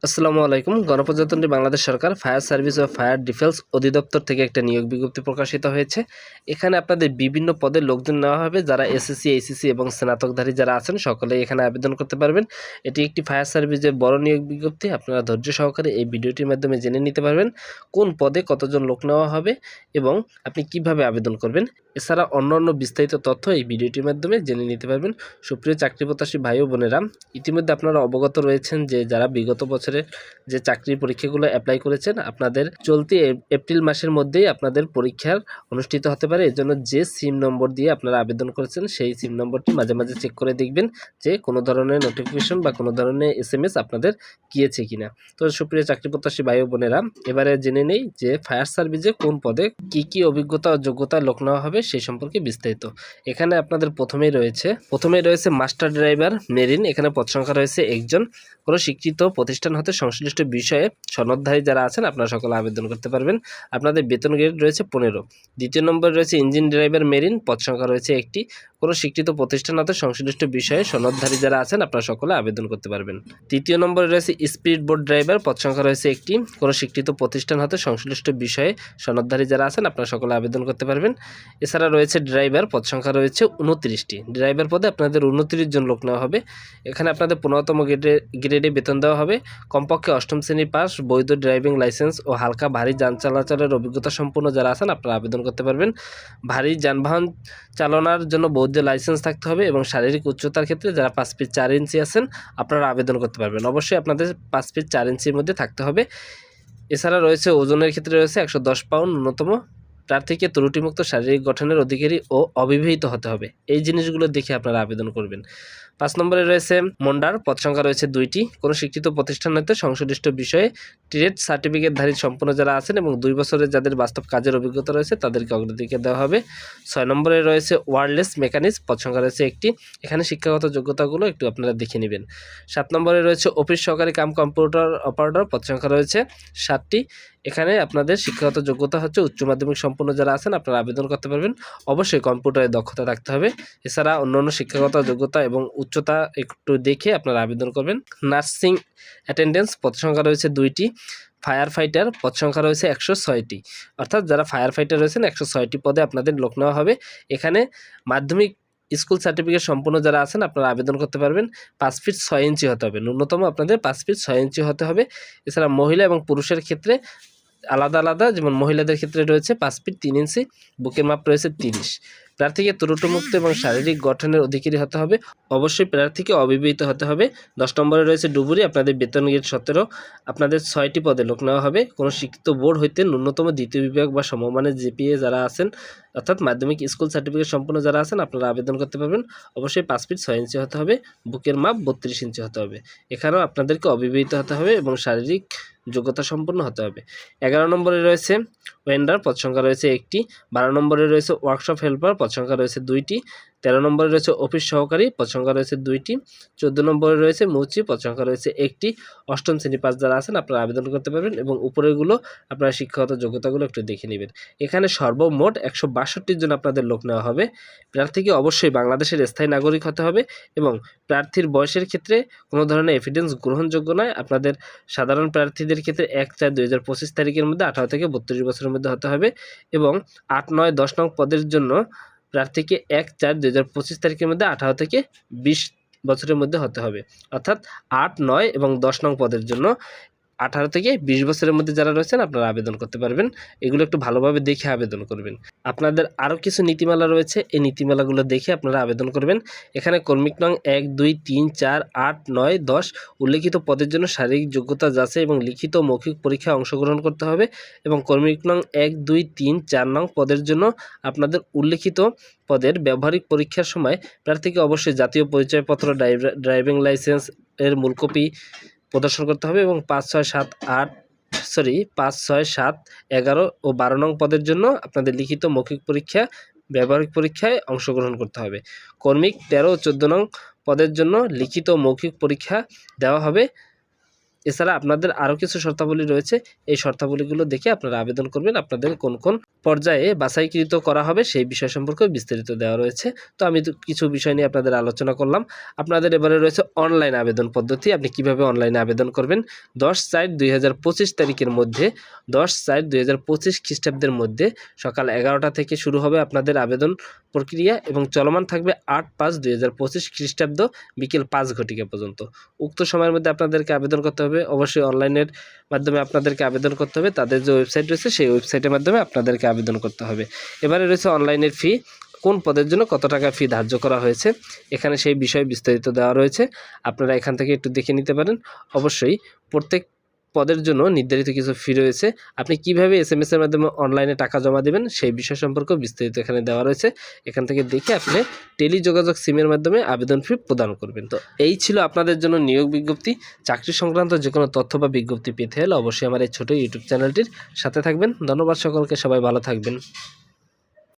আসসালামু আলাইকুম। গণপ্রজাতন্ত্রী বাংলাদেশ সরকার ফায়ার সার্ভিস ও ফায়ার ডিফেন্স অধিদপ্তর থেকে একটা নিয়োগ বিজ্ঞপ্তি প্রকাশিত হয়েছে। এখানে আপনাদের বিভিন্ন পদের লোকজন নেওয়া হবে, যারা এসএসসি, এইচএসসি এবং স্নাতকধারী যারা আছেন সকলেই এখানে আবেদন করতে পারবেন। এটি একটি ফায়ার সার্ভিসের বড় নিয়োগ বিজ্ঞপ্তি। আপনারা ধৈর্য সহকারে এই ভিডিওটির মাধ্যমে জেনে নিতে পারবেন কোন পদে কতজন লোক নেওয়া হবে এবং আপনি কিভাবে আবেদন করবেন। এছাড়া অন্যান্য বিস্তারিত তথ্য এই ভিডিওটির মাধ্যমে জেনে নিতে পারবেন। সুপ্রিয় চাকরিপ্রত্যাশী ভাই ও বোনেরা, ইতিমধ্যে আপনারা অবগত রয়েছেন যে যারা বিগত বছরের যে চাকরির পরীক্ষাগুলো অ্যাপ্লাই করেছেন, আপনাদের চলতি এপ্রিল মাসের মধ্যেই আপনাদের পরীক্ষার অনুষ্ঠিত হতে পারে। এর জন্য যে সিম নম্বর দিয়ে আপনারা আবেদন করেছেন সেই সিম নম্বরটি মাঝে মাঝে চেক করে দেখবেন যে কোনো ধরনের নোটিফিকেশন বা কোনো ধরনের SMS আপনাদের গিয়েছে কিনা। তো সুপ্রিয় চাকরিপ্রত্যাশী ভাই ও বোনেরা, এবারে জেনে নেই যে ফায়ার সার্ভিসে কোন পদে কি কি অভিজ্ঞতা ও যোগ্যতা লোক নেওয়া হবে সেই সম্পর্কে বিস্তারিত। এখানে আপনাদের প্রথমেই রয়েছে মাস্টার ড্রাইভার মেরিন। এখানে পদ সংখ্যা রয়েছে একজন। কোনো স্বীকৃত প্রতিষ্ঠান হতে সংশ্লিষ্ট বিষয়ে সনদধারী যারা আছেন আপনারা সকলে আবেদন করতে পারবেন। আপনাদের বেতন গ্রেড রয়েছে 15। দ্বিতীয় নম্বর রয়েছে ইঞ্জিন ড্রাইভার মেরিন, পদ সংখ্যা রয়েছে একটি। কোনো স্বীকৃত প্রতিষ্ঠান হতে সংশ্লিষ্ট বিষয়ে সনদধারী যারা আছেন আপনারা সকলে আবেদন করতে পারবেন। তৃতীয় নম্বরে রয়েছে স্পিড বোট ড্রাইভার, পদ সংখ্যা রয়েছে একটি। কোনো স্বীকৃত প্রতিষ্ঠান হতে সংশ্লিষ্ট বিষয়ে সনদধারী যারা আছেন আপনারা সকলে আবেদন করতে পারবেন। এছাড়া রয়েছে ড্রাইভার, পদ সংখ্যা রয়েছে 29টি। ড্রাইভার পদে আপনাদের 29 জন লোক নেওয়া হবে। এখানে আপনাদের 15তম গ্রেডে বেতন দেওয়া হবে। কমপক্ষে 8ম শ্রেণী পাস, বৈধ ড্রাইভিং লাইসেন্স ও হালকা ভারী যান চলাচলের অভিজ্ঞতা সম্পন্ন যারা আছেন আপনারা আবেদন করতে পারবেন। ভারী যানবাহন চালনার জন্য বৈধ লাইসেন্স থাকতে হবে এবং শারীরিক উচ্চতার ক্ষেত্রে যারা 5 ফিট 4 ইঞ্চি আছেন আপনারা আবেদন করতে পারবেন। অবশ্যই আপনাদের 5 ফিট 4 ইঞ্চির মধ্যে থাকতে হবে। এছাড়া রয়েছে ওজনের ক্ষেত্রে রয়েছে 110 পাউন্ড ন্যূনতম। প্রার্থীকে ত্রুটিমুক্ত শারীরিক গঠনের অধিকারী ও অবিবাহিত হতে হবে। এই জিনিসগুলো দেখে আপনারা আবেদন করবেন। 5 নম্বরে রয়েছে মন্ডার, পদ সংখ্যা রয়েছে 2টি। কোনো স্বীকৃত প্রতিষ্ঠান হতে সংশ্লিষ্ট বিষয়ে ট্রেড সার্টিফিকেটধারী সম্পন্ন যারা আছেন এবং 2 বছরের যাদের বাস্তব কাজের অভিজ্ঞতা রয়েছে তাদেরকে অগ্রাধিকার দেওয়া হবে। 6 নম্বরে রয়েছে ওয়্যারলেস মেকানিক্স, পদ সংখ্যা রয়েছে একটি। এখানে শিক্ষাগত যোগ্যতাগুলো একটু আপনারা দেখে নেবেন। 7 নম্বরে রয়েছে অফিস সহকারী কাম কম্পিউটার অপারেটর, পদ সংখ্যা রয়েছে 7টি। এখানে আপনাদের শিক্ষাগত যোগ্যতা হচ্ছে উচ্চ মাধ্যমিক সম্পন্ন যারা আছেন আপনারা আবেদন করতে পারবেন। অবশ্যই কম্পিউটারে দক্ষতা থাকতে হবে। এছাড়া অন্যান্য শিক্ষাগত যোগ্যতা এবং উচ্চতা একটু দেখে আপনারা আবেদন করবেন। নার্সিং অ্যাটেন্ডেন্স, পদ সংখ্যা রয়েছে 2টি। ফায়ার ফাইটার, পদ সংখ্যা রয়েছে 106টি। অর্থাৎ যারা ফায়ার ফাইটার রয়েছেন 106টি পদে আপনাদের লোক নেওয়া হবে। এখানে মাধ্যমিক স্কুল সার্টিফিকেট সম্পন্ন যারা আছেন আপনারা আবেদন করতে পারবেন। 5 ফিট 6 ইঞ্চি হতে হবে, ন্যূনতম আপনাদের 5 ফিট 6 ইঞ্চি হতে হবে। এছাড়া মহিলা এবং পুরুষের ক্ষেত্রে আলাদা আলাদা, যেমন মহিলাদের ক্ষেত্রে রয়েছে 5 ফিট 3 ইঞ্চি, বুকের মাপ রয়েছে 30। প্রার্থীকে ত্রুটিমুক্ত এবং শারীরিক গঠনের অধিকারী হতে হবে। অবশ্যই প্রার্থীকে অবিবাহিত হতে হবে। 10 নম্বরে রয়েছে ডুবুরি, আপনাদের বেতন গ্রেড 17। আপনাদের 6টি পদে লোক নেওয়া হবে। কোনো শিক্ষিত বোর্ড হইতে ন্যূনতম দ্বিতীয় বিভাগ বা সমমানের GPA যারা আছেন, অর্থাৎ মাধ্যমিক স্কুল সার্টিফিকেট সম্পন্ন যারা আছেন আপনারা আবেদন করতে পারবেন। অবশ্যই 5 ফিট 6 ইঞ্চি হতে হবে, বুকের মাপ 32 ইঞ্চি হতে হবে। এখানেও আপনাদেরকে অবিবাহিত হতে হবে এবং শারীরিক যোগ্যতা সম্পন্ন হতে হবে। 11 নম্বরে রয়েছে ওয়েন্ডার, পদ সংখ্যা রয়েছে একটি। 12 নম্বরে রয়েছে ওয়ার্কশপ হেল্পার, পদ সংখ্যা রয়েছে 2টি। 13 নম্বরে রয়েছে অফিস সহকারী, পদ সংখ্যা রয়েছে 2টি। 14 নম্বরে রয়েছে মুচি, পদ সংখ্যা রয়েছে একটি। 8ম শ্রেণী পাস যারা আছেন আপনারা আবেদন করতে পারবেন এবং উপরেগুলো আপনারা শিক্ষাগত যোগ্যতাগুলো একটু দেখে নেবেন। এখানে সর্বমোট 162 জন আপনাদের লোক নেওয়া হবে। প্রার্থীকে অবশ্যই বাংলাদেশের স্থায়ী নাগরিক হতে হবে এবং প্রার্থীর বয়সের ক্ষেত্রে কোনো ধরনের এভিডেন্স গ্রহণযোগ্য নয়। আপনাদের সাধারণ প্রার্থীদের ক্ষেত্রে 1/4/2025 তারিখের মধ্যে 18 থেকে 32 বছরের মধ্যে হতে হবে এবং 8, 9, 10 নং পদের জন্য প্রার্থীকে 1/4/2025 তারিখের মধ্যে 18 থেকে 20 বছরের মধ্যে হতে হবে। অর্থাৎ 8, 9 এবং 10 নং পদের জন্য 18 থেকে 20 বছরের মধ্যে যারা রয়েছেন আপনারা আবেদন করতে পারবেন। এগুলো একটু ভালোভাবে দেখে আবেদন করবেন। আপনাদের আরও কিছু নীতিমালা রয়েছে, এই নীতিমালাগুলো দেখে আপনারা আবেদন করবেন। এখানে কর্মিক নং 1, 2, 3, 4, 8, 9, 10 উল্লেখিত পদের জন্য শারীরিক যোগ্যতা যাচাই এবং লিখিত মৌখিক পরীক্ষায় অংশগ্রহণ করতে হবে এবং কর্মিক নং 1, 2, 3, 4 নং পদের জন্য আপনাদের উল্লেখিত পদের ব্যবহারিক পরীক্ষার সময় প্রার্থীকে অবশ্যই জাতীয় পরিচয়পত্র, ড্রাইভিং লাইসেন্স এর মূল কপি প্রদর্শন করতে হবে এবং 5, 6, 7, 11 ও 12 নং পদের জন্য আপনাদের লিখিত মৌখিক পরীক্ষা, ব্যবহারিক পরীক্ষায় অংশগ্রহণ করতে হবে। কর্মিক 13 ও 14 নং পদের জন্য লিখিত মৌখিক পরীক্ষা দেওয়া হবে এছাড়া আপনাদের আরও কিছু শর্তাবলী রয়েছে, এই শর্তাবলীগুলো দেখে আপনারা আবেদন করবেন। আপনাদের কোন কোন পর্যায়ে বাছাইকৃত করা হবে সেই বিষয় সম্পর্কে বিস্তারিত দেওয়া রয়েছে। তো আমি কিছু বিষয় নিয়ে আপনাদের আলোচনা করলাম। আপনাদের এবারে রয়েছে অনলাইন আবেদন পদ্ধতি। আপনি কিভাবে অনলাইনে আবেদন করবেন। 10/4/2025 তারিখের মধ্যে 10/4/2025 খ্রিস্টাব্দের মধ্যে সকাল 11টা থেকে শুরু হবে আপনাদের আবেদন প্রক্রিয়া এবং চলমান থাকবে 8/5/2025 খ্রিস্টাব্দ বিকেল 5 ঘটিকা পর্যন্ত। উক্ত সময়ের মধ্যে আপনাদেরকে আবেদন করতে হবে। অবশ্যই অনলাইনের মাধ্যমে আপনাদেরকে আবেদন করতে হবে। তাদের যে ওয়েবসাইট রয়েছে সেই ওয়েবসাইটের মাধ্যমে আপনাদেরকে আবেদন করতে হবে। এবারে রয়েছে অনলাইনের ফি, কোন পদের জন্য কত টাকা ফি ধার্য করা হয়েছে, এখানে সেই বিষয়ে বিস্তারিত দেওয়া রয়েছে। আপনারা এখান থেকে একটু দেখে নিতে পারেন। অবশ্যই প্রত্যেক পদের জন্য নির্ধারিত কিছু ফি রয়েছে। আপনি কিভাবে SMS এর মাধ্যমে অনলাইনে টাকা জমা দেবেন সেই বিষয় সম্পর্কেও বিস্তারিত এখানে দেওয়া রয়েছে। এখান থেকে দেখে আপনি টেলিযোগাযোগ সিমের মাধ্যমে আবেদন ফি প্রদান করবেন। তো এই ছিল আপনাদের জন্য নিয়োগ বিজ্ঞপ্তি। চাকরি সংক্রান্ত যে কোনো তথ্য বা বিজ্ঞপ্তি পেতে হলে অবশ্যই আমার এই ছোটো ইউটিউব চ্যানেলটির সাথে থাকবেন। ধন্যবাদ সকলকে, সবাই ভালো থাকবেন।